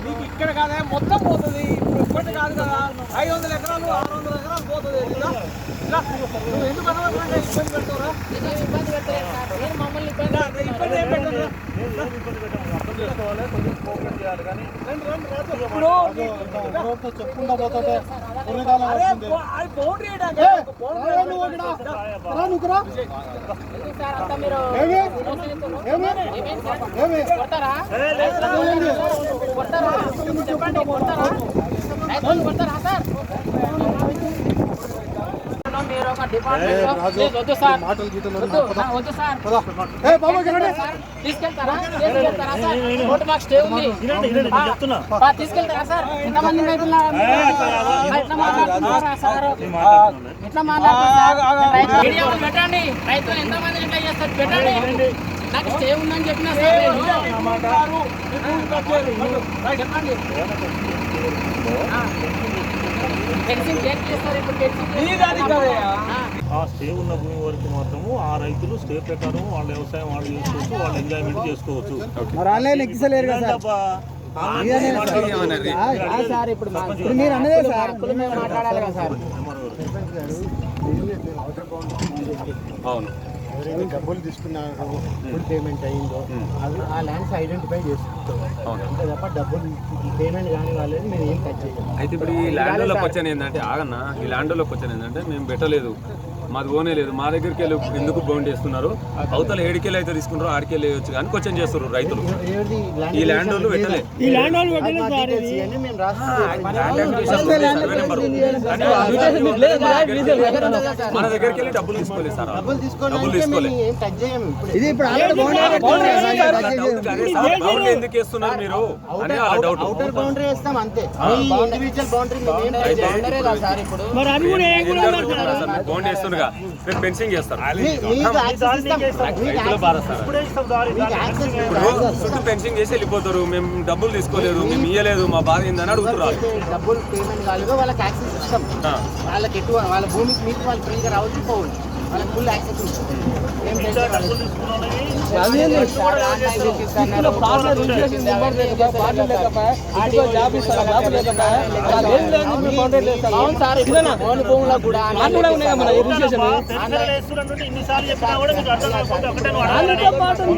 నీకు ఇక్కడ కాదా మొత్తం పోతుంది. ఇప్పుడు ఇప్పటి కాదు కదా 500 ఎకరాలు 600 ఎకరాలు పోతుంది. నువ్వు ఎందుకు ఇబ్బంది పెడతావురా? ఇబ్బంది ఏం పెట్టదు. చెప్పుకుంటా పోతుంటే మాటలు గీతలు తీసుకెళ్తారా సార్? ఎంతమంది ఎట్లా మాట్లాడుతున్నారు? పెట్టండి. రైతులు ఎంతమంది ఎట్లా చేస్తారు పెట్టండి. నాకు స్టే ఉందని చెప్పినా సార్ చెప్పండి. ఆ స్టే ఉన్న భూమి వరకు మాత్రము ఆ రైతులు స్టే ప్రకారం వాళ్ళ వ్యవసాయం వాళ్ళు చేసుకోవచ్చు, వాళ్ళు ఎంజాయ్మెంట్ చేసుకోవచ్చు. మీరు అన్నదే సార్ మాట్లాడాలి కదా సార్. అవును, డబ్బులు తీసుకున్నారు, ఫుల్ పేమెంట్ అయ్యిందో అది ఆ ల్యాండ్స్ ఐడెంటిఫై చేసుకుంటాం. అంతే తప్ప డబ్బులు పేమెంట్ కానీ వాళ్ళని మేము ఏం కట్ చేయాలి. అయితే ఇప్పుడు ఈ ల్యాండ్లోకి వచ్చాను ఏంటంటే ఆగన్నా, ఈ ల్యాండ్లోకి వచ్చాను ఏంటంటే మేము పెట్టలేదు, మాది ఓనే లేదు, మా దగ్గరికి వెళ్ళి ఎందుకు బౌండ్ చేస్తున్నారు, అవతల ఏడికెళ్ళి అయితే తీసుకుంటారో ఆడికెళ్ళి వేయచ్చు కానీ క్వశ్చన్ చేస్తారు రైతులు. ఈ ల్యాండ్ వాళ్ళు పెట్టలేదు, మన దగ్గరికి వెళ్ళి డబ్బులు తీసుకోలేదు సార్, డబ్బులు తీసుకోలేదు. ఎందుకు వేస్తున్నారు మీరు అని వాళ్ళ డౌట్. బౌండ్ వేస్తున్నారు, ఫెన్సింగ్ చేస్తారు, చుట్టూ ఫెన్సింగ్ చేసి వెళ్ళిపోతారు. మేము డబ్బులు తీసుకోలేదు, మేము ఇయ్యలేదు, మా బాధ ఏందని అడుగుతున్నారు. డబ్బులు పేమెంట్ కాలేదు, వాళ్ళకి యాక్సెస్ ఇస్తాం. వాళ్ళకి ఎటు వాళ్ళ భూమికి మీకు వాళ్ళు ఫ్రీగా రావచ్చు, పోవచ్చు, వాళ్ళకి ఫుల్ యాక్సెస్ ఉంటుంది. కూడా